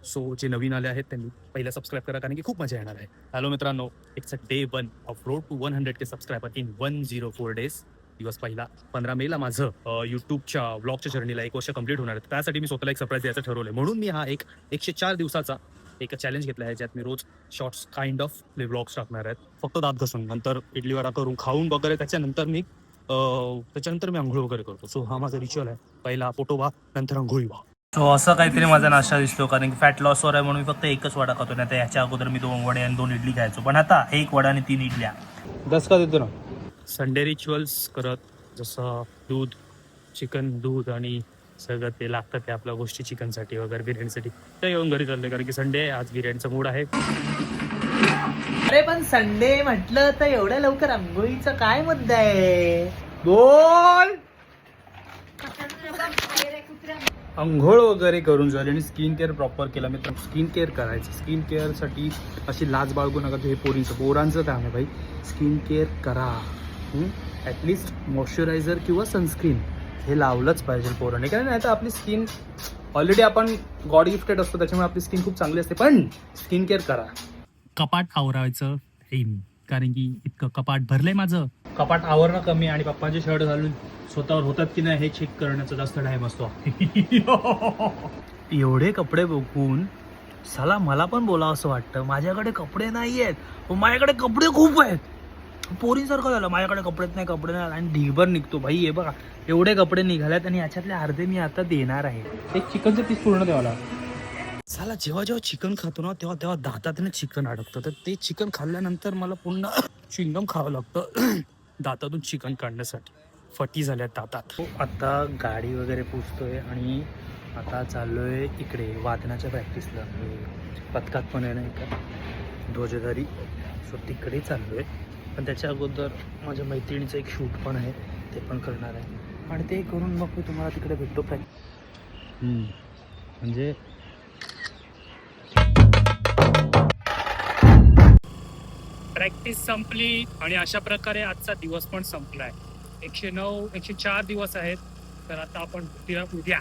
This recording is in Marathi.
सो जे नवीन आले आहेत त्यांनी पहिला सबस्क्राईब करा, कारण की खूप मजा येणार आहे. हॅलो मित्रांनो, it's a day 1 of road to 100K subscriber in 104 days. दिवस पहिला 15 मेला माझं यूट्यूबच्या व्लॉगच्या जर्नीला 1 वर्ष कंप्लीट होणार आहे. त्यासाठी मी स्वतःला एक सरप्राईज द्यायचं ठरवलंय. म्हणून मी हा 104 दिवसाचा एक चॅलेंज घेतला आहे, ज्यात मी रोज शॉर्ट्स काइंड ऑफ व्लॉग्स टाकणार आहेत. फक्त दात घासून, नंतर इडली वडा करून खाऊन वगैरे त्याच्यानंतर मी आंघोळ वगैरे करतो. सो हा माझा रिच्युअल आहे. पहिला पोटोबा, नंतर आंघोळी व्हा. सो असं काहीतरी माझा नाश्ता दिसतो, कारण की फॅट लॉसवर आहे म्हणून मी फक्त एकच वडा खातो. नाही तर याच्या अगोदर मी 2 वडे आणि 2 इडली खायचो, पण आता 1 वडा आणि 3 इडल्या. 10 का देतो ना. संडे रिच्युअल्स करत, जसं दूध, चिकन, दूध आणि सगळं ते लागतं ते आपल्या गोष्टी चिकनसाठी वगैरे, बिर्याणीसाठी. ते येऊन घरी चालले, कारण की संडे आज बिर्याणीचा मूड आहे. अरे पण संडे म्हटलं तर एवढ्या लवकर आंघोळीचा काय मुद्दा आहे? बोल. आंघोळ वगैरे करून झाली आणि स्किन केअर प्रॉपर केला. मित्र, स्किन केअर करायचं. स्किन केअरसाठी अशी लाज बाळगू नका. हे पोरांचं काम आहे भाई. स्किन केअर करा. ॲटलिस्ट मॉइश्चरायझर किंवा सनस्क्रीन हे लावलंच पाहिजे पोरांनी, कारण नाही तर आपली स्किन ऑलरेडी आपण गॉड गिफ्टेड असतो, त्याच्यामुळे आपली स्किन खूप चांगली असते. पण स्किन केअर करा. कपाट आवरायचं कारण की इतकं कपाट भरलंय माझं. कपाट आवरणं कमी आणि पप्पांचे शर्ट घालून स्वतःवर होतात की नाही हे चेक करण्याचा जास्त टाइम असतो. एवढे कपडे बघून साला मला पण बोलावं असं वाटतं, माझ्याकडे कपडे नाही आहेत, पण माझ्याकडे कपडे खूप आहेत. पोरींसारखं झालं, माझ्याकडे कपडे नाही आणि ढिगभर निघतो भाई. हे बघा एवढे कपडे निघालेत आणि याच्यातले अर्धे मी आता देणार आहे. एक चिकनचं पीस पूर्ण द्यावा. साला जेव्हा चिकन खातो ना तेव्हा दातात चिकन अडकतं. तर ते चिकन खाल्ल्यानंतर मला पुन्हा चिंगम खावं लागतं दातातून चिकन काढण्यासाठी. फटी झाल्या दातात. आता गाडी वगैरे पुसतोय आणि आता चाललोय इकडे वादनाच्या प्रॅक्टिसला. पथकात पण आहे ना एका ध्वजधारी, सो तिकडे चाललोय. पण त्याच्या अगोदर माझ्या मैत्रिणीचं एक शूट पण आहे, ते पण करणार आहे. आणि ते करून मग मी तुम्हाला तिकडे भेटतो. म्हणजे प्रॅक्टिस संपली आणि अशा प्रकारे आजचा दिवस पण संपलाय. 104 दिवस आहेत. तर आता आपण उद्या